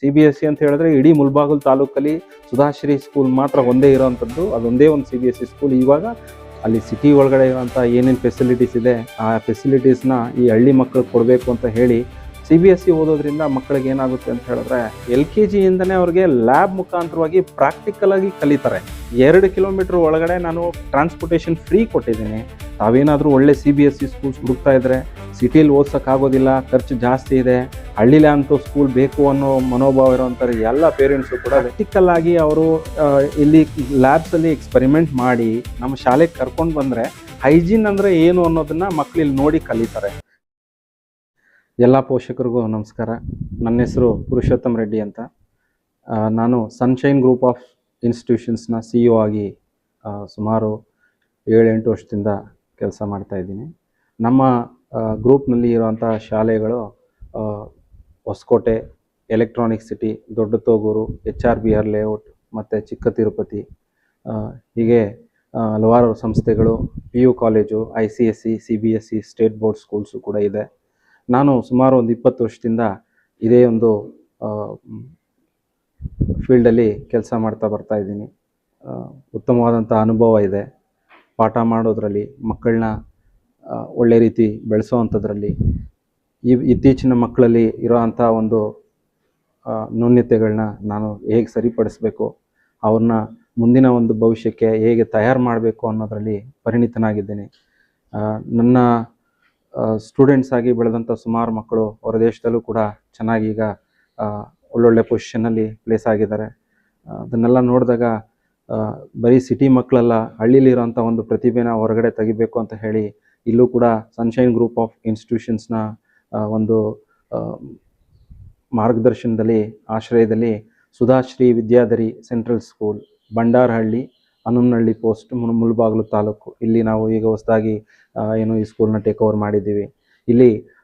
CBSE ಅಂತ ಹೇಳಿದ್ರೆ ಇಡೀ ಮುಳಬಾಗಿಲು ತಾಲೂಕಲ್ಲಿ ಸುಧಾಶ್ರೀ ಸ್ಕೂಲ್ ಮಾತ್ರ ಒಂದೇ ಇರೋವಂಥದ್ದು, ಅದೊಂದೇ ಒಂದು CBSE ಸ್ಕೂಲ್. ಇವಾಗ ಅಲ್ಲಿ ಸಿಟಿ ಒಳಗಡೆ ಇರೋಂಥ ಏನೇನು ಫೆಸಿಲಿಟೀಸ್ ಇದೆ ಆ ಫೆಸಿಲಿಟೀಸ್ನ ಈ ಹಳ್ಳಿ ಮಕ್ಕಳಿಗೆ ಕೊಡಬೇಕು ಅಂತ ಹೇಳಿ CBSE ಓದೋದ್ರಿಂದ ಮಕ್ಕಳಿಗೆ ಏನಾಗುತ್ತೆ ಅಂತ ಹೇಳಿದ್ರೆ LKG ಇಂದನೇ ಅವ್ರಿಗೆ ಲ್ಯಾಬ್ ಮುಖಾಂತರವಾಗಿ ಪ್ರಾಕ್ಟಿಕಲ್ ಆಗಿ ಕಲಿತಾರೆ. 2 ಕಿಲೋಮೀಟರ್ ಒಳಗಡೆ ನಾನು ಟ್ರಾನ್ಸ್ಪೋರ್ಟೇಷನ್ ಫ್ರೀ ಕೊಟ್ಟಿದ್ದೀನಿ. ತಾವೇನಾದರೂ ಒಳ್ಳೆ CBSE ಸ್ಕೂಲ್ಸ್ ಹುಡುಕ್ತಾ ಇದ್ದರೆ, ಸಿಟಿಲಿ ಓದ್ಸೋಕ್ಕಾಗೋದಿಲ್ಲ, ಖರ್ಚು ಜಾಸ್ತಿ ಇದೆ, ಹಳ್ಳಿಲೇ ಅಂತೂ ಸ್ಕೂಲ್ ಬೇಕು ಅನ್ನೋ ಮನೋಭಾವ ಇರೋಂಥವ್ರು ಎಲ್ಲ ಪೇರೆಂಟ್ಸು ಕೂಡ ಪ್ರಾಕ್ಟಿಕಲ್ ಆಗಿ ಅವರು ಇಲ್ಲಿ ಲ್ಯಾಬ್ಸಲ್ಲಿ ಎಕ್ಸ್ಪೆರಿಮೆಂಟ್ ಮಾಡಿ ನಮ್ಮ ಶಾಲೆಗೆ ಕರ್ಕೊಂಡು ಬಂದರೆ ಹೈಜೀನ್ ಅಂದರೆ ಏನು ಅನ್ನೋದನ್ನು ಮಕ್ಕಳು ಇಲ್ಲಿ ನೋಡಿ ಕಲಿತಾರೆ. ಎಲ್ಲ ಪೋಷಕರಿಗೂ ನಮಸ್ಕಾರ. ನನ್ನ ಹೆಸರು ಪುರುಷೋತ್ತಮ್ ರೆಡ್ಡಿ ಅಂತ. ನಾನು ಸನ್ಶೈನ್ ಗ್ರೂಪ್ ಆಫ್ ಇನ್ಸ್ಟಿಟ್ಯೂಷನ್ಸ್ನ CEO ಆಗಿ ಸುಮಾರು 7-8 ವರ್ಷದಿಂದ ಕೆಲಸ ಮಾಡ್ತಾಯಿದ್ದೀನಿ. ನಮ್ಮ ಗ್ರೂಪ್ನಲ್ಲಿ ಇರುವಂಥ ಶಾಲೆಗಳು ಹೊಸಕೋಟೆ, ಎಲೆಕ್ಟ್ರಾನಿಕ್ ಸಿಟಿ, ದೊಡ್ಡ ತೋಗೂರು, HRBR ಲೇಔಟ್ ಮತ್ತು ಚಿಕ್ಕ ತಿರುಪತಿ, ಹೀಗೆ ಹಲವಾರು ಸಂಸ್ಥೆಗಳು, PU college, ICSE, CBSE, state board schools ಕೂಡ ಇದೆ. ನಾನು ಸುಮಾರು ಒಂದು 20 ವರ್ಷದಿಂದ ಇದೇ ಒಂದು ಫೀಲ್ಡಲ್ಲಿ ಕೆಲಸ ಮಾಡ್ತಾ ಬರ್ತಾಯಿದ್ದೀನಿ. ಉತ್ತಮವಾದಂಥ ಅನುಭವ ಇದೆ. ಪಾಠ ಮಾಡೋದ್ರಲ್ಲಿ, ಮಕ್ಕಳನ್ನ ಒಳ್ಳೆ ರೀತಿ ಬೆಳೆಸೋವಂಥದ್ರಲ್ಲಿ, ಇತ್ತೀಚಿನ ಮಕ್ಕಳಲ್ಲಿ ಇರೋವಂಥ ಒಂದು ನ್ಯೂನ್ಯತೆಗಳನ್ನ ನಾನು ಹೇಗೆ ಸರಿಪಡಿಸಬೇಕು, ಅವ್ರನ್ನ ಮುಂದಿನ ಒಂದು ಭವಿಷ್ಯಕ್ಕೆ ಹೇಗೆ ತಯಾರು ಮಾಡಬೇಕು ಅನ್ನೋದರಲ್ಲಿ ಪರಿಣಿತನಾಗಿದ್ದೀನಿ. ನನ್ನ ಸ್ಟೂಡೆಂಟ್ಸ್ ಆಗಿ ಬೆಳೆದಂಥ ಸುಮಾರು ಮಕ್ಕಳು ಹೊರ ದೇಶದಲ್ಲೂ ಕೂಡ ಚೆನ್ನಾಗಿ ಈಗ ಒಳ್ಳೊಳ್ಳೆ ಪೊಸಿಷನಲ್ಲಿ ಪ್ಲೇಸ್ ಆಗಿದ್ದಾರೆ. ಅದನ್ನೆಲ್ಲ ನೋಡಿದಾಗ ಬರೀ ಸಿಟಿ ಮಕ್ಕಳೆಲ್ಲ, ಹಳ್ಳಿಲಿರೋಂಥ ಒಂದು ಪ್ರತಿಭೆನ ಹೊರಗಡೆ ತೆಗಿಬೇಕು ಅಂತ ಹೇಳಿ ಇಲ್ಲೂ ಕೂಡ ಸನ್ಶೈನ್ ಗ್ರೂಪ್ ಆಫ್ ಇನ್ಸ್ಟಿಟ್ಯೂಷನ್ಸ್ನ ಒಂದು ಮಾರ್ಗದರ್ಶನದಲ್ಲಿ, ಆಶ್ರಯದಲ್ಲಿ Sudhashree Vidyadhari central school, Bandarahalli, Hanumanahalli post, Mulbagal taluk, ಇಲ್ಲಿ ನಾವು ಈಗ ಹೊಸದಾಗಿ ಏನು ಈ ಸ್ಕೂಲ್ನ ಟೇಕ್ ಓವರ್ ಮಾಡಿದ್ದೀವಿ.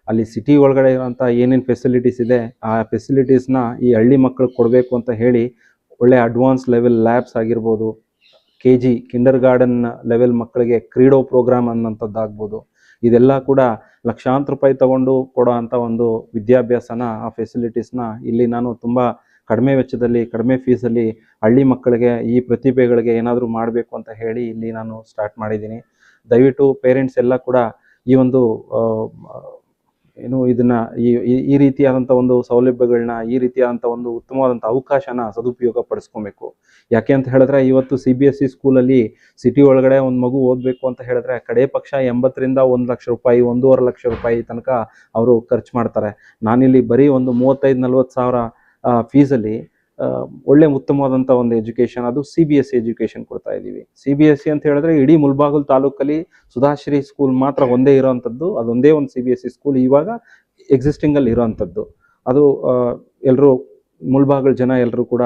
ಅಲ್ಲಿ ಸಿಟಿ ಒಳಗಡೆ ಇರೋಂಥ ಏನೇನು ಫೆಸಿಲಿಟೀಸ್ ಇದೆ ಆ ಫೆಸಿಲಿಟೀಸ್ನ ಈ ಹಳ್ಳಿ ಮಕ್ಕಳಿಗೆ ಕೊಡಬೇಕು ಅಂತ ಹೇಳಿ ಒಳ್ಳೆ ಅಡ್ವಾನ್ಸ್ ಲೆವೆಲ್ ಲ್ಯಾಬ್ಸ್ ಆಗಿರ್ಬೋದು, KG ಕಿಂಡರ್ ಗಾರ್ಡನ್ ಲೆವೆಲ್ ಮಕ್ಕಳಿಗೆ ಕ್ರೀಡೋ ಪ್ರೋಗ್ರಾಮ್ ಅನ್ನೋಂಥದ್ದಾಗ್ಬೋದು, ಇದೆಲ್ಲ ಕೂಡ ಲಕ್ಷಾಂತರ ರೂಪಾಯಿ ತಗೊಂಡು ಕೊಡೋ ಅಂಥ ಒಂದು ವಿದ್ಯಾಭ್ಯಾಸನ, ಆ ಫೆಸಿಲಿಟೀಸ್ನ ಇಲ್ಲಿ ನಾನು ತುಂಬ ಕಡಿಮೆ ವೆಚ್ಚದಲ್ಲಿ, ಕಡಿಮೆ ಫೀಸಲ್ಲಿ ಹಳ್ಳಿ ಮಕ್ಕಳಿಗೆ, ಈ ಪ್ರತಿಭೆಗಳಿಗೆ ಏನಾದರೂ ಮಾಡಬೇಕು ಅಂತ ಹೇಳಿ ಇಲ್ಲಿ ನಾನು ಸ್ಟಾರ್ಟ್ ಮಾಡಿದ್ದೀನಿ. ದಯವಿಟ್ಟು ಪೇರೆಂಟ್ಸ್ ಎಲ್ಲ ಕೂಡ ಈ ಒಂದು ಇದನ್ನು ಈ ರೀತಿಯಾದಂಥ ಒಂದು ಸೌಲಭ್ಯಗಳನ್ನ, ಈ ರೀತಿಯಾದಂಥ ಒಂದು ಉತ್ತಮವಾದಂಥ ಅವಕಾಶನ ಸದುಪಯೋಗ ಪಡಿಸ್ಕೊಬೇಕು. ಯಾಕೆ ಅಂತ ಹೇಳಿದ್ರೆ ಇವತ್ತು CBSE ಸ್ಕೂಲಲ್ಲಿ ಸಿಟಿ ಒಳಗಡೆ ಒಂದು ಮಗು ಓದಬೇಕು ಅಂತ ಹೇಳಿದ್ರೆ ಕಡೆ ಪಕ್ಷ 80,000ರಿಂದ 1 ಲಕ್ಷ ರೂಪಾಯಿ, 1.5 ಲಕ್ಷ ರೂಪಾಯಿ ತನಕ ಅವರು ಖರ್ಚು ಮಾಡ್ತಾರೆ. ನಾನಿಲ್ಲಿ ಬರೀ ಒಂದು 35-40 ಸಾವಿರ ಫೀಸಲ್ಲಿ ಒಳ್ಳೆ ಉತ್ತಮವಾದಂಥ ಒಂದು ಎಜುಕೇಷನ್, ಅದು CBSE ಎಜುಕೇಷನ್ ಕೊಡ್ತಾ ಇದ್ದೀವಿ. CBSE ಅಂತ ಹೇಳಿದ್ರೆ ಇಡೀ ಮುಳಬಾಗಿಲು ತಾಲೂಕಲ್ಲಿ ಸುಧಾಶ್ರೀ ಸ್ಕೂಲ್ ಮಾತ್ರ ಒಂದೇ ಇರೋವಂಥದ್ದು, ಅದೊಂದೇ ಒಂದು CBSE ಸ್ಕೂಲ್ ಇವಾಗ ಎಕ್ಸಿಸ್ಟಿಂಗಲ್ಲಿ ಇರೋವಂಥದ್ದು. ಅದು ಎಲ್ಲರೂ ಮುಳಬಾಗಿಲು ಜನ ಎಲ್ಲರೂ ಕೂಡ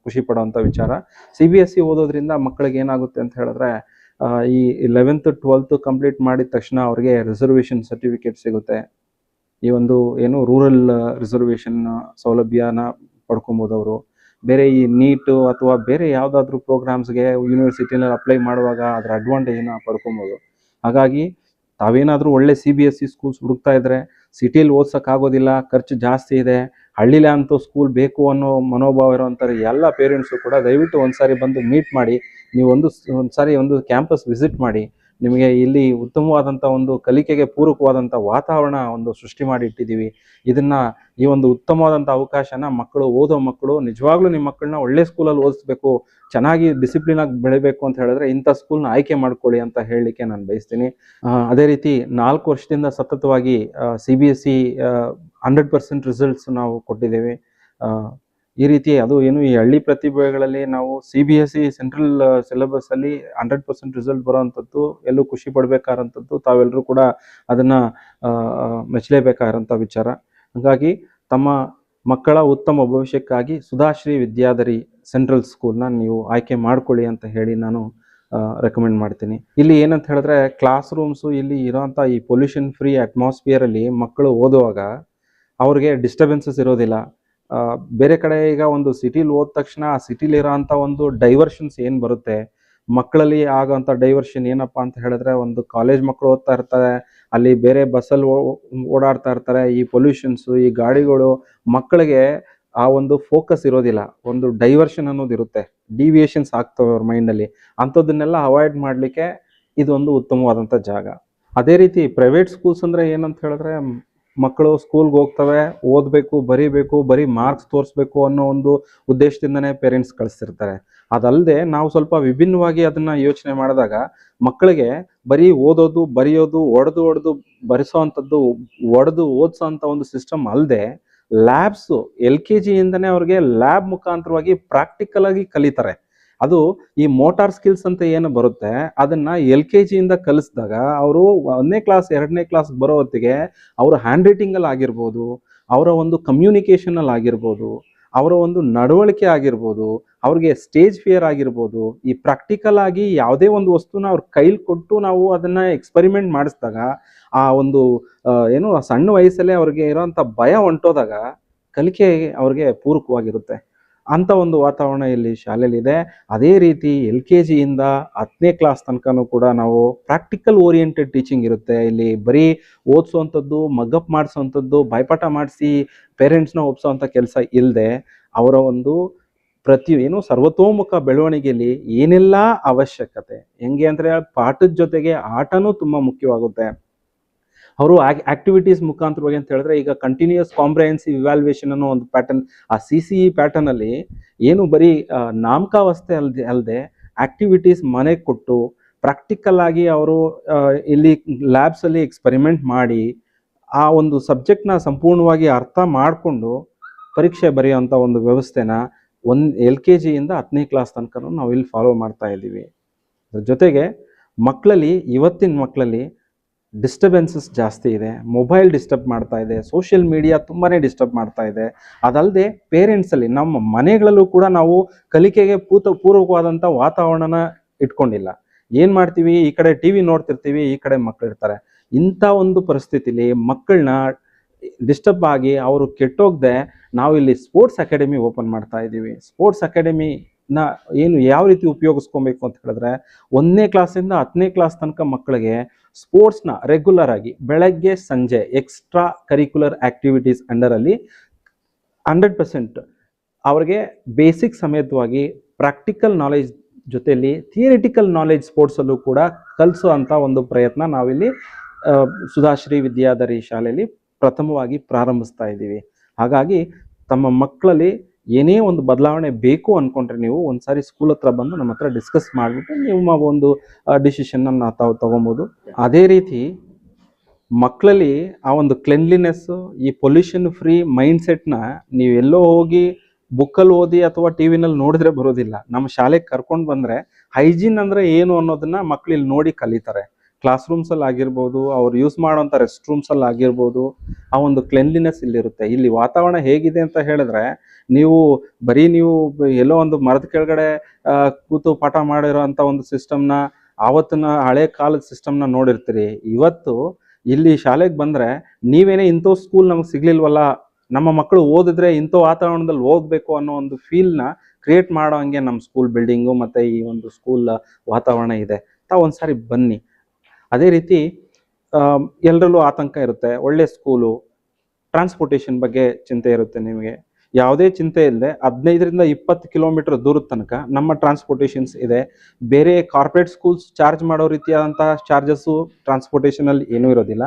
ಖುಷಿ ಪಡೋವಂಥ ವಿಚಾರ. CBSE ಓದೋದ್ರಿಂದ ಮಕ್ಕಳಿಗೆ ಏನಾಗುತ್ತೆ ಅಂತ ಹೇಳಿದ್ರೆ ಈ 11th 12th ಕಂಪ್ಲೀಟ್ ಮಾಡಿದ ತಕ್ಷಣ ಅವ್ರಿಗೆ ರಿಸರ್ವೇಷನ್ ಸರ್ಟಿಫಿಕೇಟ್ ಸಿಗುತ್ತೆ. ಈ ಒಂದು ರೂರಲ್ ರಿಸರ್ವೇಷನ್ ಸೌಲಭ್ಯನ ಪಡ್ಕೊಬೋದು ಅವರು. ಬೇರೆ ಈ ನೀಟು ಅಥವಾ ಬೇರೆ ಯಾವುದಾದ್ರೂ ಪ್ರೋಗ್ರಾಮ್ಸ್ಗೆ ಯೂನಿವರ್ಸಿಟಿನಲ್ಲಿ ಅಪ್ಲೈ ಮಾಡುವಾಗ ಅದರ ಅಡ್ವಾಂಟೇಜನ್ನ ಪಡ್ಕೊಬೋದು. ಹಾಗಾಗಿ ತಾವೇನಾದರೂ ಒಳ್ಳೆ CBSE ಸ್ಕೂಲ್ಸ್ ಹುಡುಕ್ತಾ ಇದ್ದರೆ, ಸಿಟಿಲಿ ಓದ್ಸೋಕ್ಕಾಗೋದಿಲ್ಲ, ಖರ್ಚು ಜಾಸ್ತಿ ಇದೆ, ಹಳ್ಳಿಲೇ ಅಂತೂ ಸ್ಕೂಲ್ ಬೇಕು ಅನ್ನೋ ಮನೋಭಾವ ಇರೋವಂಥವ್ರು ಎಲ್ಲ ಪೇರೆಂಟ್ಸು ಕೂಡ ದಯವಿಟ್ಟು ಒಂದು ಸಾರಿ ಬಂದು ಮೀಟ್ ಮಾಡಿ, ನೀವು ಒಂದು ಸಾರಿ ಒಂದು ಕ್ಯಾಂಪಸ್ ವಿಸಿಟ್ ಮಾಡಿ. ನಿಮಗೆ ಇಲ್ಲಿ ಉತ್ತಮವಾದಂಥ ಒಂದು ಕಲಿಕೆಗೆ ಪೂರಕವಾದಂಥ ವಾತಾವರಣ ಒಂದು ಸೃಷ್ಟಿ ಮಾಡಿ ಇಟ್ಟಿದ್ದೀವಿ. ಈ ಒಂದು ಉತ್ತಮವಾದಂಥ ಅವಕಾಶನ ಓದೋ ಮಕ್ಕಳು ನಿಜವಾಗ್ಲೂ ನಿಮ್ಮ ಮಕ್ಕಳನ್ನ ಒಳ್ಳೆ ಸ್ಕೂಲಲ್ಲಿ ಓದಿಸ್ಬೇಕು, ಚೆನ್ನಾಗಿ ಡಿಸಿಪ್ಲಿನಾಗಿ ಬೆಳಿಬೇಕು ಅಂತ ಹೇಳಿದ್ರೆ ಇಂಥ ಸ್ಕೂಲ್ನ ಆಯ್ಕೆ ಮಾಡ್ಕೊಳ್ಳಿ ಅಂತ ಹೇಳಲಿಕ್ಕೆ ನಾನು ಬಯಸ್ತೀನಿ. ಅದೇ ರೀತಿ 4 ವರ್ಷದಿಂದ ಸತತವಾಗಿ CBSE 100% ರಿಸಲ್ಟ್ಸ್ ನಾವು ಕೊಟ್ಟಿದ್ದೇವೆ. ಈ ರೀತಿ ಈ ಹಳ್ಳಿ ಪ್ರತಿಭೆಗಳಲ್ಲಿ ನಾವು CBSE ಸೆಂಟ್ರಲ್ ಸಿಲೆಬಸ್ಸಲ್ಲಿ 100% ರಿಸಲ್ಟ್ ಬರೋವಂಥದ್ದು ಎಲ್ಲೂ ಖುಷಿ ಪಡಬೇಕಾದಂಥದ್ದು, ತಾವೆಲ್ಲರೂ ಕೂಡ ಅದನ್ನು ಮೆಚ್ಚಲೇಬೇಕಾದಂಥ ವಿಚಾರ. ಹಾಗಾಗಿ ತಮ್ಮ ಮಕ್ಕಳ ಉತ್ತಮ ಭವಿಷ್ಯಕ್ಕಾಗಿ ಸುಧಾಶ್ರೀ ವಿದ್ಯಾಧರಿ ಸೆಂಟ್ರಲ್ ಸ್ಕೂಲ್ನ ನೀವು ಆಯ್ಕೆ ಮಾಡ್ಕೊಳ್ಳಿ ಅಂತ ಹೇಳಿ ನಾನು ರೆಕಮೆಂಡ್ ಮಾಡ್ತೀನಿ. ಇಲ್ಲಿ ಏನಂತ ಹೇಳಿದ್ರೆ ಕ್ಲಾಸ್ ರೂಮ್ಸು, ಇಲ್ಲಿ ಇರೋಂಥ ಈ ಪೊಲ್ಯೂಷನ್ ಫ್ರೀ ಅಟ್ಮಾಸ್ಫಿಯರಲ್ಲಿ ಮಕ್ಕಳು ಓದುವಾಗ ಅವ್ರಿಗೆ ಡಿಸ್ಟರ್ಬೆನ್ಸಸ್ ಇರೋದಿಲ್ಲ. ಬೇರೆ ಕಡೆ ಈಗ ಒಂದು ಸಿಟಿಲಿ ಹೋದ ತಕ್ಷಣ ಆ ಸಿಟಿಲಿರೋ ಅಂಥ ಒಂದು ಡೈವರ್ಷನ್ಸ್ ಏನು ಬರುತ್ತೆ ಮಕ್ಕಳಲ್ಲಿ, ಆಗೋಂಥ ಡೈವರ್ಷನ್ ಏನಪ್ಪ ಅಂತ ಹೇಳಿದ್ರೆ, ಒಂದು ಕಾಲೇಜ್ ಮಕ್ಕಳು ಓದ್ತಾ ಇರ್ತಾರೆ, ಅಲ್ಲಿ ಬೇರೆ ಬಸ್ಸಲ್ಲಿ ಓಡಾಡ್ತಾ ಇರ್ತಾರೆ, ಈ ಪೊಲ್ಯೂಷನ್ಸು, ಈ ಗಾಡಿಗಳು ಮಕ್ಕಳಿಗೆ ಆ ಒಂದು ಫೋಕಸ್ ಇರೋದಿಲ್ಲ, ಒಂದು ಡೈವರ್ಷನ್ ಅನ್ನೋದು ಇರುತ್ತೆ, ಡಿವಿಯೇಷನ್ಸ್ ಆಗ್ತವೆ ಅವ್ರ ಮೈಂಡಲ್ಲಿ. ಅಂಥದ್ದನ್ನೆಲ್ಲ ಅವಾಯ್ಡ್ ಮಾಡಲಿಕ್ಕೆ ಇದೊಂದು ಉತ್ತಮವಾದಂಥ ಜಾಗ. ಅದೇ ರೀತಿ ಪ್ರೈವೇಟ್ ಸ್ಕೂಲ್ಸ್ ಅಂದರೆ ಏನಂತ ಹೇಳಿದ್ರೆ, ಮಕ್ಕಳು ಸ್ಕೂಲ್ಗೆ ಹೋಗ್ತವೆ, ಓದಬೇಕು, ಬರೀಬೇಕು, ಬರೀ ಮಾರ್ಕ್ಸ್ ತೋರಿಸ್ಬೇಕು ಅನ್ನೋ ಒಂದು ಉದ್ದೇಶದಿಂದನೇ ಪೇರೆಂಟ್ಸ್ ಕಳಿಸ್ತಿರ್ತಾರೆ. ಅದಲ್ಲದೆ ನಾವು ಸ್ವಲ್ಪ ವಿಭಿನ್ನವಾಗಿ ಅದನ್ನು ಯೋಚನೆ ಮಾಡಿದಾಗ, ಮಕ್ಕಳಿಗೆ ಬರೀ ಓದೋದು, ಬರೆಯೋದು, ಹೊಡೆದು ಬರೆಸೋ ಅಂಥದ್ದು, ಹೊಡೆದು ಓದಿಸೋ ಅಂಥ ಒಂದು ಸಿಸ್ಟಮ್ ಅಲ್ಲದೆ, ಲ್ಯಾಬ್ಸು LKG-ಇಂದನೇ ಅವ್ರಿಗೆ ಲ್ಯಾಬ್ ಮುಖಾಂತರವಾಗಿ ಪ್ರಾಕ್ಟಿಕಲ್ ಆಗಿ ಕಲಿತಾರೆ. ಅದು ಈ ಮೋಟಾರ್ ಸ್ಕಿಲ್ಸ್ ಅಂತ ಏನು ಬರುತ್ತೆ, ಅದನ್ನ LKG-ಇಂದ ಕಲಿಸಿದಾಗ ಅವರು 1ನೇ ಕ್ಲಾಸ್ 2ನೇ ಕ್ಲಾಸ್ ಬರೋ ಹೊತ್ತಿಗೆ ಅವರ ಹ್ಯಾಂಡ್ ರೈಟಿಂಗಲ್ಲಿ ಆಗಿರ್ಬೋದು, ಅವರ ಒಂದು ಕಮ್ಯುನಿಕೇಷನಲ್ಲಿ ಆಗಿರ್ಬೋದು, ಅವರ ಒಂದು ನಡವಳಿಕೆ ಆಗಿರ್ಬೋದು, ಅವ್ರಿಗೆ ಸ್ಟೇಜ್ ಫಿಯರ್ ಆಗಿರ್ಬೋದು, ಈ ಪ್ರಾಕ್ಟಿಕಲ್ ಆಗಿ ಯಾವುದೇ ಒಂದು ವಸ್ತುನ ಅವ್ರ ಕೈಲಿ ಕೊಟ್ಟು ನಾವು ಅದನ್ನು ಎಕ್ಸ್ಪರಿಮೆಂಟ್ ಮಾಡಿಸಿದಾಗ ಆ ಒಂದು ಏನು ಸಣ್ಣ ವಯಸ್ಸಲ್ಲೇ ಅವ್ರಿಗೆ ಇರೋಂಥ ಭಯ ಹೊಂಟೋದಾಗ ಕಲಿಕೆ ಅವ್ರಿಗೆ ಪೂರಕವಾಗಿರುತ್ತೆ. ಅಂಥ ಒಂದು ವಾತಾವರಣ ಇಲ್ಲಿ ಶಾಲೆಯಲ್ಲಿದೆ. ಅದೇ ರೀತಿ LKG-ಇಂದ 10ನೇ ಕ್ಲಾಸ್ ತನಕನೂ ಕೂಡ ನಾವು ಪ್ರಾಕ್ಟಿಕಲ್ ಓರಿಯೆಂಟೆಡ್ ಟೀಚಿಂಗ್ ಇರುತ್ತೆ. ಇಲ್ಲಿ ಬರೀ ಓದಿಸೋವಂಥದ್ದು, ಮಗ್ಗಪ್ ಮಾಡಿಸೋವಂಥದ್ದು, ಬಾಯ್ಪಾಠ ಮಾಡಿಸಿ ಪೇರೆಂಟ್ಸ್ನ ಒಪ್ಸೋವಂಥ ಕೆಲಸ ಇಲ್ಲದೆ, ಅವರ ಒಂದು ಸರ್ವತೋಮುಖ ಬೆಳವಣಿಗೆಯಲ್ಲಿ ಏನೆಲ್ಲ ಅವಶ್ಯಕತೆ, ಹೆಂಗೆ ಅಂದರೆ ಪಾಠದ ಜೊತೆಗೆ ಆಟನೂ ತುಂಬ ಮುಖ್ಯವಾಗುತ್ತೆ. ಅವರು ಆಕ್ಟಿವಿಟೀಸ್ ಮುಖಾಂತರವಾಗಿ ಅಂತ ಹೇಳಿದ್ರೆ, ಈಗ ಕಂಟಿನ್ಯೂಯಸ್ ಕಾಂಪ್ರಹೆನ್ಸಿವ್ ಇವ್ಯಾಲ್ಯೂಯೇಷನ್ ಅನ್ನೋ ಒಂದು ಪ್ಯಾಟರ್ನ್, ಆ CCE ಪ್ಯಾಟರ್ನಲ್ಲಿ ಏನು ಬರೀ ನಾಮಕಾವಸ್ಥೆ ಅಲ್ಲದೆ ಆಕ್ಟಿವಿಟೀಸ್ ಮನೆಗೆ ಕೊಟ್ಟು ಪ್ರಾಕ್ಟಿಕಲ್ ಆಗಿ ಅವರು ಇಲ್ಲಿ ಲ್ಯಾಬ್ಸಲ್ಲಿ ಎಕ್ಸ್ಪರಿಮೆಂಟ್ ಮಾಡಿ ಆ ಒಂದು ಸಬ್ಜೆಕ್ಟ್ನ ಸಂಪೂರ್ಣವಾಗಿ ಅರ್ಥ ಮಾಡಿಕೊಂಡು ಪರೀಕ್ಷೆ ಬರೆಯುವಂಥ ಒಂದು ವ್ಯವಸ್ಥೆನ LKG-ಇಂದ 10ನೇ ಕ್ಲಾಸ್ ತನಕ ನಾವು ಇಲ್ಲಿ ಫಾಲೋ ಮಾಡ್ತಾ ಇದ್ದೀವಿ. ಅದ್ರ ಜೊತೆಗೆ ಇವತ್ತಿನ ಮಕ್ಕಳಲ್ಲಿ ಡಿಸ್ಟರ್ಬೆನ್ಸಸ್ ಜಾಸ್ತಿ ಇದೆ. ಮೊಬೈಲ್ ಡಿಸ್ಟರ್ಬ್ ಮಾಡ್ತಾ ಇದೆ, ಸೋಷಿಯಲ್ ಮೀಡಿಯಾ ತುಂಬಾ ಡಿಸ್ಟರ್ಬ್ ಮಾಡ್ತಾ ಇದೆ. ಅದಲ್ಲದೆ ಪೇರೆಂಟ್ಸಲ್ಲಿ, ನಮ್ಮ ಮನೆಗಳಲ್ಲೂ ಕೂಡ ನಾವು ಕಲಿಕೆಗೆ ಪೂರಕವಾದಂಥ ವಾತಾವರಣನ ಇಟ್ಕೊಂಡಿಲ್ಲ. ಏನು ಮಾಡ್ತೀವಿ, ಈ ಕಡೆ TV ನೋಡ್ತಿರ್ತೀವಿ, ಈ ಕಡೆ ಮಕ್ಕಳು ಇರ್ತಾರೆ. ಇಂಥ ಒಂದು ಪರಿಸ್ಥಿತಿಲಿ ಮಕ್ಕಳನ್ನ ಡಿಸ್ಟರ್ಬ್ ಆಗಿ ಅವರು ಕೆಟ್ಟೋಗದೆ ನಾವು ಇಲ್ಲಿ ಸ್ಪೋರ್ಟ್ಸ್ ಅಕಾಡೆಮಿ ಓಪನ್ ಮಾಡ್ತಾ ಇದ್ದೀವಿ. ಸ್ಪೋರ್ಟ್ಸ್ ಅಕಾಡೆಮಿನ ಯಾವ ರೀತಿ ಉಪಯೋಗಿಸ್ಕೊಬೇಕು ಅಂತ ಹೇಳಿದ್ರೆ, 1ನೇ ಕ್ಲಾಸಿಂದ 10ನೇ ಕ್ಲಾಸ್ ತನಕ ಮಕ್ಕಳಿಗೆ ಸ್ಪೋರ್ಟ್ಸ್ನ ರೆಗ್ಯುಲರ್ ಆಗಿ ಬೆಳಗ್ಗೆ ಸಂಜೆ ಎಕ್ಸ್ಟ್ರಾ ಕರಿಕ್ಯುಲರ್ ಆಕ್ಟಿವಿಟೀಸ್ ಅಂಡರಲ್ಲಿ 100% ಅವ್ರಿಗೆ ಬೇಸಿಕ್ ಸಮೇತವಾಗಿ ಪ್ರಾಕ್ಟಿಕಲ್ ನಾಲೆಜ್ ಜೊತೆಯಲ್ಲಿ ಥಿಯರಿಟಿಕಲ್ ನಾಲೆಜ್ ಸ್ಪೋರ್ಟ್ಸಲ್ಲೂ ಕೂಡ ಕಲಿಸೋ ಅಂಥ ಒಂದು ಪ್ರಯತ್ನ ನಾವಿಲ್ಲಿ ಸುಧಾಶ್ರೀ ವಿದ್ಯಾಧರಿ ಶಾಲೆಯಲ್ಲಿ ಪ್ರಥಮವಾಗಿ ಪ್ರಾರಂಭಿಸ್ತಾ ಇದ್ದೀವಿ. ಹಾಗಾಗಿ ತಮ್ಮ ಮಕ್ಕಳಲ್ಲಿ ಏನೇ ಒಂದು ಬದಲಾವಣೆ ಬೇಕು ಅಂದ್ಕೊಂಡ್ರೆ ನೀವು ಒಂದ್ಸಾರಿ ಸ್ಕೂಲ್ ಹತ್ರ ಬಂದು ನಮ್ಮ ಹತ್ರ ಡಿಸ್ಕಸ್ ಮಾಡಿಬಿಟ್ಟು ನಿಮ್ಮ ಒಂದು ಡಿಸಿಷನ್ನ ತಾವು ತಗೊಬೋದು. ಅದೇ ರೀತಿ ಮಕ್ಕಳಲ್ಲಿ ಆ ಒಂದು ಕ್ಲೆನ್ಲಿನೆಸ್ಸು, ಈ ಪೊಲ್ಯೂಷನ್ ಫ್ರೀ ಮೈಂಡ್ಸೆಟ್ನ ನೀವು ಎಲ್ಲೋ ಹೋಗಿ ಬುಕ್ಕಲ್ಲಿ ಓದಿ ಅಥವಾ TV-ನಲ್ಲಿ ನೋಡಿದ್ರೆ ಬರೋದಿಲ್ಲ. ನಮ್ಮ ಶಾಲೆಗೆ ಕರ್ಕೊಂಡು ಬಂದರೆ ಹೈಜೀನ್ ಅಂದರೆ ಏನು ಅನ್ನೋದನ್ನ ಮಕ್ಕಳು ಇಲ್ಲಿ ನೋಡಿ ಕಲಿತಾರೆ. ಕ್ಲಾಸ್ ರೂಮ್ಸಲ್ಲಿ ಆಗಿರ್ಬೋದು, ಅವ್ರು ಯೂಸ್ ಮಾಡೋಂಥ ರೆಸ್ಟ್ ರೂಮ್ಸಲ್ಲಿ ಆಗಿರ್ಬೋದು, ಆ ಒಂದು ಕ್ಲೆನ್ಲಿನೆಸ್ ಇಲ್ಲಿರುತ್ತೆ. ಇಲ್ಲಿ ವಾತಾವರಣ ಹೇಗಿದೆ ಅಂತ ಹೇಳಿದ್ರೆ, ನೀವು ಎಲ್ಲೋ ಒಂದು ಮರದ ಕೆಳಗಡೆ ಕೂತು ಪಾಠ ಮಾಡಿರೋಂಥ ಒಂದು ಸಿಸ್ಟಮ್ನ, ಆವತ್ತಿನ ಹಳೆ ಕಾಲದ ಸಿಸ್ಟಮ್ನ ನೋಡಿರ್ತೀರಿ. ಇವತ್ತು ಇಲ್ಲಿ ಶಾಲೆಗೆ ಬಂದರೆ ನೀವೇನೇ ಇಂಥ ಸ್ಕೂಲ್ ನಮಗೆ ಸಿಗ್ಲಿಲ್ವಲ್ಲ, ನಮ್ಮ ಮಕ್ಕಳು ಓದಿದ್ರೆ ಇಂಥ ವಾತಾವರಣದಲ್ಲಿ ಓದಬೇಕು ಅನ್ನೋ ಒಂದು ಫೀಲ್ನ ಕ್ರಿಯೇಟ್ ಮಾಡೋ ಹಂಗೆ ನಮ್ಮ ಸ್ಕೂಲ್ ಬಿಲ್ಡಿಂಗು ಮತ್ತು ಈ ಒಂದು ಸ್ಕೂಲ್ ವಾತಾವರಣ ಇದೆ. ತಾವು ಒಂದ್ಸಾರಿ ಬನ್ನಿ. ಅದೇ ರೀತಿ ಎಲ್ಲರಲ್ಲೂ ಆತಂಕ ಇರುತ್ತೆ. ಒಳ್ಳೆ ಸ್ಕೂಲು, ಟ್ರಾನ್ಸ್ಪೋರ್ಟೇಷನ್ ಬಗ್ಗೆ ಚಿಂತೆ ಇರುತ್ತೆ. ನಿಮಗೆ ಯಾವುದೇ ಚಿಂತೆ ಇಲ್ಲದೆ 15ರಿಂದ 20 ಕಿಲೋಮೀಟರ್ ದೂರದ ತನಕ ನಮ್ಮ ಟ್ರಾನ್ಸ್ಪೋರ್ಟೇಷನ್ಸ್ ಇದೆ. ಬೇರೆ ಕಾರ್ಪೊರೇಟ್ ಸ್ಕೂಲ್ಸ್ ಚಾರ್ಜ್ ಮಾಡೋ ರೀತಿಯಾದಂತಹ ಚಾರ್ಜಸ್ಸು ಟ್ರಾನ್ಸ್ಪೋರ್ಟೇಷನಲ್ಲಿ ಏನೂ ಇರೋದಿಲ್ಲ.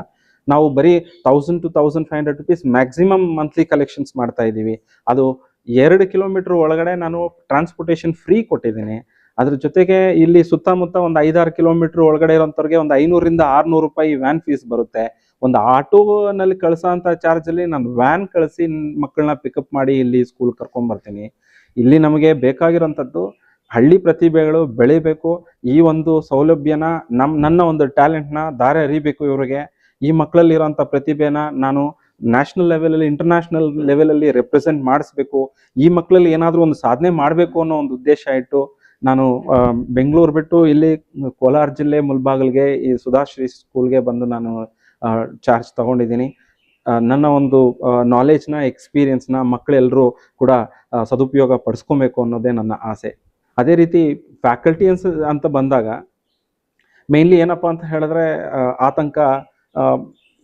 ನಾವು ಬರೀ 1000 to 1500 rupees maximum monthly collections ಮಾಡ್ತಾ ಇದ್ದೀವಿ. ಅದು 2 ಕಿಲೋಮೀಟರ್ ಒಳಗಡೆ ನಾನು ಟ್ರಾನ್ಸ್ಪೋರ್ಟೇಷನ್ ಫ್ರೀ ಕೊಟ್ಟಿದ್ದೀನಿ. ಅದ್ರ ಜೊತೆಗೆ ಇಲ್ಲಿ ಸುತ್ತಮುತ್ತ ಒಂದು 5-6 ಕಿಲೋಮೀಟರ್ ಒಳಗಡೆ ಇರೋಂಥವ್ರಿಗೆ ಒಂದು 500ರಿಂದ 600 ರೂಪಾಯಿ ವ್ಯಾನ್ ಫೀಸ್ ಬರುತ್ತೆ. ಒಂದು ಆಟೋನಲ್ಲಿ ಕಳಿಸೋ ಅಂಥ ಚಾರ್ಜಲ್ಲಿ ನಾನು ವ್ಯಾನ್ ಕಳಿಸಿ ಮಕ್ಕಳನ್ನ ಪಿಕಪ್ ಮಾಡಿ ಇಲ್ಲಿ ಸ್ಕೂಲ್ ಕರ್ಕೊಂಡ್ಬರ್ತೀನಿ. ಇಲ್ಲಿ ನಮಗೆ ಬೇಕಾಗಿರೋಂಥದ್ದು ಹಳ್ಳಿ ಪ್ರತಿಭೆಗಳು ಬೆಳಿಬೇಕು. ಈ ಒಂದು ಸೌಲಭ್ಯನ ನನ್ನ ಒಂದು ಟ್ಯಾಲೆಂಟ್ನ ದಾರಿ ಅರಿಬೇಕು. ಇವರಿಗೆ ಈ ಮಕ್ಕಳಲ್ಲಿರೋಂಥ ಪ್ರತಿಭೆನ ನಾನು ನ್ಯಾಷನಲ್ ಲೆವೆಲಲ್ಲಿ, ಇಂಟರ್ನ್ಯಾಷನಲ್ ಲೆವೆಲಲ್ಲಿ ರೆಪ್ರೆಸೆಂಟ್ ಮಾಡಿಸ್ಬೇಕು. ಈ ಮಕ್ಕಳಲ್ಲಿ ಏನಾದರೂ ಒಂದು ಸಾಧನೆ ಮಾಡಬೇಕು ಅನ್ನೋ ಒಂದು ಉದ್ದೇಶ ಇಟ್ಟು ನಾನು ಬೆಂಗಳೂರು ಬಿಟ್ಟು ಇಲ್ಲಿ ಕೋಲಾರ ಜಿಲ್ಲೆ ಮುಲ್ಬಾಗಿಲಿಗೆ ಈ ಸುಧಾಶ್ರೀ ಸ್ಕೂಲ್ಗೆ ಬಂದು ನಾನು ಚಾರ್ಜ್ ತಗೊಂಡಿದ್ದೀನಿ. ನನ್ನ ಒಂದು ನಾಲೆಜ್ನ, ಎಕ್ಸ್ಪೀರಿಯನ್ಸ್ನ ಮಕ್ಕಳೆಲ್ಲರೂ ಕೂಡ ಸದುಪಯೋಗ ಪಡಿಸ್ಕೊಬೇಕು ಅನ್ನೋದೇ ನನ್ನ ಆಸೆ. ಅದೇ ರೀತಿ ಫ್ಯಾಕಲ್ಟಿ ಅಂತ ಬಂದಾಗ ಮೇನ್ಲಿ ಏನಪ್ಪ ಅಂತ ಹೇಳಿದ್ರೆ, ಆತಂಕ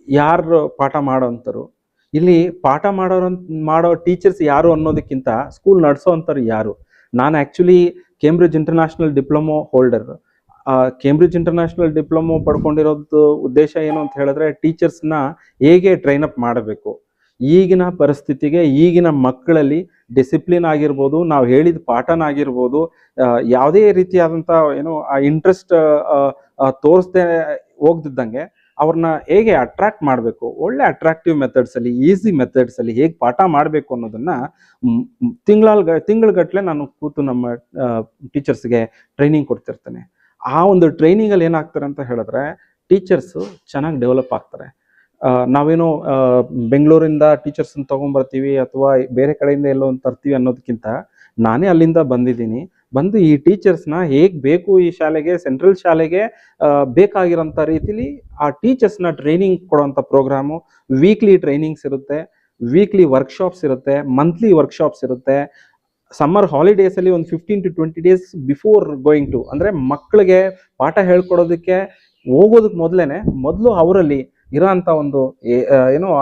ಯಾರು ಪಾಠ ಮಾಡೋಂಥರು, ಇಲ್ಲಿ ಪಾಠ ಮಾಡೋ ಟೀಚರ್ಸ್ ಯಾರು ಅನ್ನೋದಕ್ಕಿಂತ ಸ್ಕೂಲ್ ನಡೆಸೋ ಅಂಥವ್ರು ಯಾರು. ನಾನು actually Cambridge international diploma holder. Cambridge international diploma ಪಡ್ಕೊಂಡಿರೋದು ಉದ್ದೇಶ ಏನು ಅಂತ ಹೇಳಿದ್ರೆ ಟೀಚರ್ಸ್ನ ಹೇಗೆ ಟ್ರೈನ್ ಅಪ್ ಮಾಡಬೇಕು, ಈಗಿನ ಪರಿಸ್ಥಿತಿಗೆ ಈಗಿನ ಮಕ್ಕಳಲ್ಲಿ ಡಿಸಿಪ್ಲಿನ್ ಆಗಿರ್ಬೋದು, ನಾವು ಹೇಳಿದ ಪಾಠನಾಗಿರ್ಬೋದು, ಯಾವುದೇ ರೀತಿಯಾದಂಥ ಆ ಇಂಟ್ರೆಸ್ಟ್ ತೋರಿಸ್ದೆ ಹೋಗ್ದಿದ್ದಂಗೆ ಅವ್ರನ್ನ ಹೇಗೆ ಅಟ್ರಾಕ್ಟ್ ಮಾಡಬೇಕು, ಒಳ್ಳೆ ಅಟ್ರಾಕ್ಟಿವ್ ಮೆಥಡ್ಸಲ್ಲಿ, ಈಸಿ ಮೆಥಡ್ಸಲ್ಲಿ ಹೇಗೆ ಪಾಠ ಮಾಡಬೇಕು ಅನ್ನೋದನ್ನ ತಿಂಗಳಗಟ್ಟಲೆ ನಾನು ಕೂತು ನಮ್ಮ ಟೀಚರ್ಸ್ಗೆ ಟ್ರೈನಿಂಗ್ ಕೊಡ್ತಿರ್ತೇನೆ. ಆ ಒಂದು ಟ್ರೈನಿಂಗಲ್ಲಿ ಏನಾಗ್ತಾರೆ ಅಂತ ಹೇಳಿದ್ರೆ ಟೀಚರ್ಸು ಚೆನ್ನಾಗಿ ಡೆವಲಪ್ ಆಗ್ತಾರೆ. ನಾವೇನೋ ಬೆಂಗಳೂರಿಂದ ಟೀಚರ್ಸನ್ನ ತೊಗೊಂಬರ್ತೀವಿ ಅಥವಾ ಬೇರೆ ಕಡೆಯಿಂದ ಎಲ್ಲೋ ತರ್ತೀವಿ ಅನ್ನೋದಕ್ಕಿಂತ ನಾನೇ ಅಲ್ಲಿಂದ ಬಂದು ಈ ಟೀಚರ್ಸ್ನ ಹೇಗೆ ಬೇಕು ಈ ಶಾಲೆಗೆ, ಸೆಂಟ್ರಲ್ ಶಾಲೆಗೆ ಬೇಕಾಗಿರೋಂಥ ರೀತಿಲಿ ಆ ಟೀಚರ್ಸ್ನ ಟ್ರೈನಿಂಗ್ ಕೊಡೋಂಥ ಪ್ರೋಗ್ರಾಮು, ವೀಕ್ಲಿ ಟ್ರೈನಿಂಗ್ಸ್ ಇರುತ್ತೆ, ವೀಕ್ಲಿ ವರ್ಕ್ಶಾಪ್ಸ್ ಇರುತ್ತೆ, ಮಂತ್ಲಿ ವರ್ಕ್ಶಾಪ್ಸ್ ಇರುತ್ತೆ. ಸಮ್ಮರ್ ಹಾಲಿಡೇಸಲ್ಲಿ ಒಂದು 15 to 20 days before going to, ಅಂದರೆ ಮಕ್ಕಳಿಗೆ ಪಾಠ ಹೇಳ್ಕೊಡೋದಕ್ಕೆ ಹೋಗೋದಕ್ಕೆ ಮೊದಲು ಅವರಲ್ಲಿ ಇರೋಂಥ ಒಂದು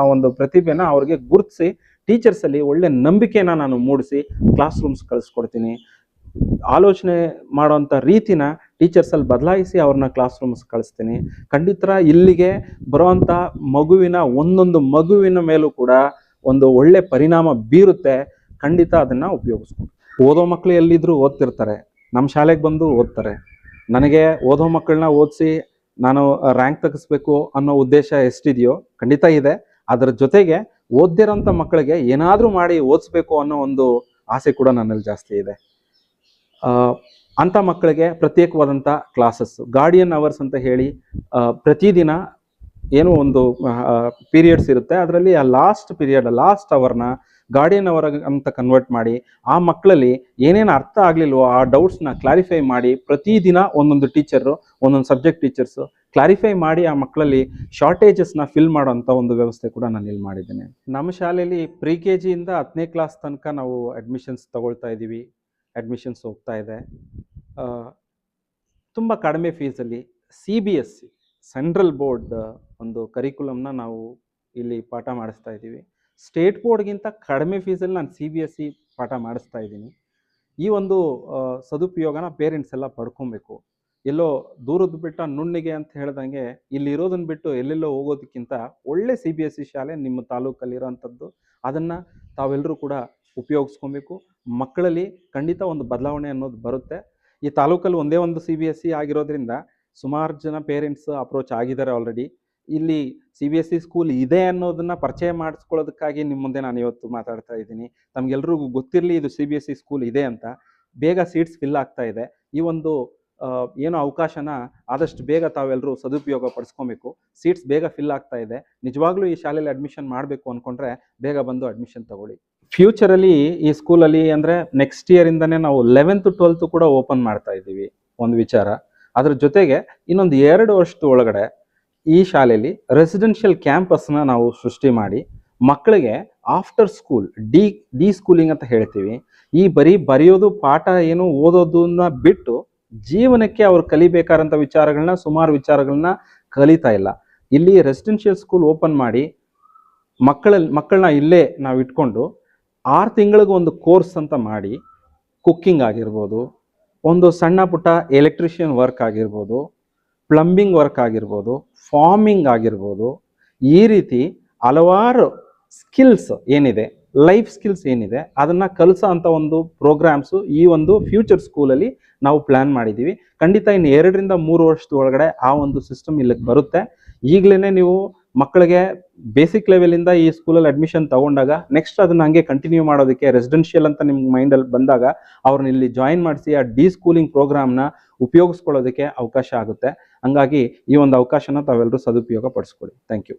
ಆ ಒಂದು ಪ್ರತಿಭೆನ ಅವ್ರಿಗೆ ಗುರುತಿಸಿ ಟೀಚರ್ಸಲ್ಲಿ ಒಳ್ಳೆ ನಂಬಿಕೆನ ನಾನು ಮೂಡಿಸಿ ಕ್ಲಾಸ್ ರೂಮ್ಸ್ ಕಳಿಸ್ಕೊಡ್ತೀನಿ. ಆಲೋಚನೆ ಮಾಡೋಂಥ ರೀತಿನ ಟೀಚರ್ಸಲ್ಲಿ ಬದಲಾಯಿಸಿ ಅವ್ರನ್ನ ಕ್ಲಾಸ್ ರೂಮ್ಸ್ ಕಳಿಸ್ತೀನಿ. ಖಂಡಿತ ಇಲ್ಲಿಗೆ ಬರೋವಂಥ ಒಂದೊಂದು ಮಗುವಿನ ಮೇಲೂ ಕೂಡ ಒಂದು ಒಳ್ಳೆ ಪರಿಣಾಮ ಬೀರುತ್ತೆ. ಖಂಡಿತ ಅದನ್ನು ಉಪಯೋಗಿಸ್ಕೊಂಡು ಓದೋ ಮಕ್ಕಳು ಎಲ್ಲಿದ್ದರೂ ಓದ್ತಿರ್ತಾರೆ, ನಮ್ಮ ಶಾಲೆಗೆ ಬಂದು ಓದ್ತಾರೆ. ನನಗೆ ಓದೋ ಮಕ್ಕಳನ್ನ ಓದಿಸಿ ನಾನು ರ್ಯಾಂಕ್ ತೆಗಿಸ್ಬೇಕು ಅನ್ನೋ ಉದ್ದೇಶ ಎಷ್ಟಿದೆಯೋ ಖಂಡಿತ ಇದೆ. ಅದರ ಜೊತೆಗೆ ಓದ್ದಿರೋಂಥ ಮಕ್ಕಳಿಗೆ ಏನಾದರೂ ಮಾಡಿ ಓದಿಸ್ಬೇಕು ಅನ್ನೋ ಒಂದು ಆಸೆ ಕೂಡ ನನ್ನಲ್ಲಿ ಜಾಸ್ತಿ ಇದೆ. ಅಂಥ ಮಕ್ಕಳಿಗೆ ಪ್ರತ್ಯೇಕವಾದಂಥ ಕ್ಲಾಸಸ್, ಗಾರ್ಡಿಯನ್ ಅವರ್ಸ್ ಅಂತ ಹೇಳಿ ಪ್ರತಿದಿನ ಏನೋ ಒಂದು ಪೀರಿಯಡ್ಸ್ ಇರುತ್ತೆ. ಅದರಲ್ಲಿ ಆ ಲಾಸ್ಟ್ ಅವರ್ನ ಗಾರ್ಡಿಯನ್ ಅವರ್ ಅಂತ ಕನ್ವರ್ಟ್ ಮಾಡಿ ಆ ಮಕ್ಕಳಲ್ಲಿ ಏನೇನು ಅರ್ಥ ಆಗಲಿಲ್ವೋ ಆ ಡೌಟ್ಸ್ನ ಕ್ಲಾರಿಫೈ ಮಾಡಿ ಪ್ರತಿದಿನ ಒಂದೊಂದು ಟೀಚರು, ಒಂದೊಂದು ಸಬ್ಜೆಕ್ಟ್ ಟೀಚರ್ಸು ಕ್ಲಾರಿಫೈ ಮಾಡಿ ಆ ಮಕ್ಕಳಲ್ಲಿ ಶಾರ್ಟೇಜಸ್ನ ಫಿಲ್ ಮಾಡೋಂಥ ಒಂದು ವ್ಯವಸ್ಥೆ ಕೂಡ ನಾನು ಇಲ್ಲಿ ಮಾಡಿದ್ದೇನೆ. ನಮ್ಮ ಶಾಲೆಯಲ್ಲಿ pre-KG ಇಂದ 10ನೇ ಕ್ಲಾಸ್ ತನಕ ನಾವು ಅಡ್ಮಿಷನ್ಸ್ ತಗೊಳ್ತಾ ಇದ್ದೀವಿ. ಅಡ್ಮಿಷನ್ಸ್ ಹೋಗ್ತಾ ಇದೆ. ತುಂಬ ಕಡಿಮೆ ಫೀಸಲ್ಲಿ CBSE ಸೆಂಟ್ರಲ್ ಬೋರ್ಡ್ ಒಂದು ಕರಿಕ್ಯುಲಮ್ನ ನಾವು ಇಲ್ಲಿ ಪಾಠ ಮಾಡಿಸ್ತಾ ಇದ್ದೀವಿ. ಸ್ಟೇಟ್ ಬೋರ್ಡ್ಗಿಂತ ಕಡಿಮೆ ಫೀಸಲ್ಲಿ ನಾನು CBSE ಪಾಠ ಮಾಡಿಸ್ತಾ ಇದ್ದೀನಿ. ಈ ಒಂದು ಸದುಪಯೋಗನ ಪೇರೆಂಟ್ಸ್ ಎಲ್ಲ ಪಡ್ಕೊಬೇಕು. ಎಲ್ಲೋ ದೂರದ ಬಿಟ್ಟ ನುಣ್ಣಿಗೆ ಅಂತ ಹೇಳ್ದಂಗೆ ಇಲ್ಲಿ ಇರೋದನ್ನ ಬಿಟ್ಟು ಎಲ್ಲೆಲ್ಲೋ ಹೋಗೋದಕ್ಕಿಂತ ಒಳ್ಳೆ CBSE ಶಾಲೆ ನಿಮ್ಮ ತಾಲೂಕಲ್ಲಿರೋವಂಥದ್ದು, ಅದನ್ನು ತಾವೆಲ್ಲರೂ ಕೂಡ ಉಪಯೋಗಿಸ್ಕೊಬೇಕು. ಮಕ್ಕಳಲ್ಲಿ ಖಂಡಿತ ಒಂದು ಬದಲಾವಣೆ ಅನ್ನೋದು ಬರುತ್ತೆ. ಈ ತಾಲೂಕಲ್ಲಿ ಒಂದೇ ಒಂದು CBSE ಆಗಿರೋದ್ರಿಂದ ಸುಮಾರು ಜನ ಪೇರೆಂಟ್ಸ್ ಅಪ್ರೋಚ್ ಆಗಿದ್ದಾರೆ ಆಲ್ರೆಡಿ. ಇಲ್ಲಿ CBSE ಸ್ಕೂಲ್ ಇದೆ ಅನ್ನೋದನ್ನ ಪರಿಚಯ ಮಾಡಿಸ್ಕೊಳ್ಳೋದಕ್ಕಾಗಿ ನಿಮ್ಮ ಮುಂದೆ ನಾನು ಇವತ್ತು ಮಾತಾಡ್ತಾ ಇದ್ದೀನಿ. ತಮಗೆಲ್ರಿಗೂ ಗೊತ್ತಿರಲಿ ಇದು CBSE ಸ್ಕೂಲ್ ಇದೆ ಅಂತ. ಬೇಗ ಸೀಟ್ಸ್ ಫಿಲ್ ಆಗ್ತಾ ಇದೆ. ಈ ಒಂದು ಏನೋ ಅವಕಾಶನ ಆದಷ್ಟು ಬೇಗ ತಾವೆಲ್ಲರೂ ಸದುಪಯೋಗ ಪಡಿಸ್ಕೊಬೇಕು. ಸೀಟ್ಸ್ ಬೇಗ ಫಿಲ್ ಆಗ್ತಾ ಇದೆ. ನಿಜವಾಗ್ಲೂ ಈ ಶಾಲೆಯಲ್ಲಿ ಅಡ್ಮಿಷನ್ ಮಾಡಬೇಕು ಅಂದ್ಕೊಂಡ್ರೆ ಬೇಗ ಬಂದು ಅಡ್ಮಿಷನ್ ತಗೊಳ್ಳಿ. ಫ್ಯೂಚರಲ್ಲಿ ಈ ಸ್ಕೂಲಲ್ಲಿ ಅಂದರೆ ನೆಕ್ಸ್ಟ್ ಇಯರಿಂದನೇ ನಾವು 11th 12th ಕೂಡ ಓಪನ್ ಮಾಡ್ತಾ ಇದ್ದೀವಿ ಒಂದು ವಿಚಾರ. ಅದ್ರ ಜೊತೆಗೆ ಇನ್ನೊಂದು 2 ವರ್ಷದ ಒಳಗಡೆ ಈ ಶಾಲೆಯಲ್ಲಿ ರೆಸಿಡೆನ್ಷಿಯಲ್ ಕ್ಯಾಂಪಸ್ನ ನಾವು ಸೃಷ್ಟಿ ಮಾಡಿ ಮಕ್ಕಳಿಗೆ ಆಫ್ಟರ್ ಸ್ಕೂಲ್ ಡಿ ಸ್ಕೂಲಿಂಗ್ ಅಂತ ಹೇಳ್ತೀವಿ. ಈ ಬರೆಯೋದು ಪಾಠ ಏನು ಓದೋದನ್ನ ಬಿಟ್ಟು ಜೀವನಕ್ಕೆ ಅವ್ರು ಕಲಿಬೇಕಾದಂಥ ಸುಮಾರು ವಿಚಾರಗಳನ್ನ ಕಲಿತಾ ಇಲ್ಲ. ಇಲ್ಲಿ ರೆಸಿಡೆನ್ಷಿಯಲ್ ಸ್ಕೂಲ್ ಓಪನ್ ಮಾಡಿ ಮಕ್ಕಳನ್ನ ಇಲ್ಲೇ ನಾವು ಇಟ್ಕೊಂಡು 6 ತಿಂಗಳಿಗೆ ಒಂದು ಕೋರ್ಸ್ ಅಂತ ಮಾಡಿ ಕುಕ್ಕಿಂಗ್ ಆಗಿರ್ಬೋದು, ಒಂದು ಸಣ್ಣ ಪುಟ್ಟ ಎಲೆಕ್ಟ್ರಿಷಿಯನ್ ವರ್ಕ್ ಆಗಿರ್ಬೋದು, ಪ್ಲಂಬಿಂಗ್ ವರ್ಕ್ ಆಗಿರ್ಬೋದು, ಫಾರ್ಮಿಂಗ್ ಆಗಿರ್ಬೋದು, ಈ ರೀತಿ ಹಲವಾರು ಸ್ಕಿಲ್ಸ್ ಏನಿದೆ, ಲೈಫ್ ಸ್ಕಿಲ್ಸ್ ಏನಿದೆ ಅದನ್ನು ಕಲಿಸೋ ಅಂಥ ಒಂದು ಪ್ರೋಗ್ರಾಮ್ಸು ಈ ಒಂದು ಫ್ಯೂಚರ್ ಸ್ಕೂಲಲ್ಲಿ ನಾವು ಪ್ಲ್ಯಾನ್ ಮಾಡಿದ್ದೀವಿ. ಖಂಡಿತ ಇನ್ನು 2 ರಿಂದ 3 ವರ್ಷದ ಒಳಗಡೆ ಆ ಒಂದು ಸಿಸ್ಟಮ್ ಇಲ್ಲಿಗೆ ಬರುತ್ತೆ. ಈಗಲೇ ನೀವು ಮಕ್ಕಳಿಗೆ ಬೇಸಿಕ್ ಲೆವೆಲಿಂದ ಈ ಸ್ಕೂಲಲ್ಲಿ ಅಡ್ಮಿಷನ್ ತಗೊಂಡಾಗ ನೆಕ್ಸ್ಟ್ ಅದನ್ನ ಹಂಗೆ ಕಂಟಿನ್ಯೂ ಮಾಡೋದಕ್ಕೆ ರೆಸಿಡೆನ್ಷಿಯಲ್ ಅಂತ ನಿಮ್ಮ ಮೈಂಡಲ್ಲಿ ಬಂದಾಗ ಅವ್ರನ್ನ ಇಲ್ಲಿ ಜಾಯಿನ್ ಮಾಡಿಸಿ ಆ ಡಿ ಸ್ಕೂಲಿಂಗ್ ಪ್ರೋಗ್ರಾಮ್ನ ಉಪಯೋಗಿಸ್ಕೊಳ್ಳೋದಕ್ಕೆ ಅವಕಾಶ ಆಗುತ್ತೆ. ಹಂಗಾಗಿ ಈ ಒಂದು ಅವಕಾಶನ ತಾವೆಲ್ಲರೂ ಸದುಪಯೋಗ ಪಡಿಸ್ಕೊಳ್ಳಿ. Thank you.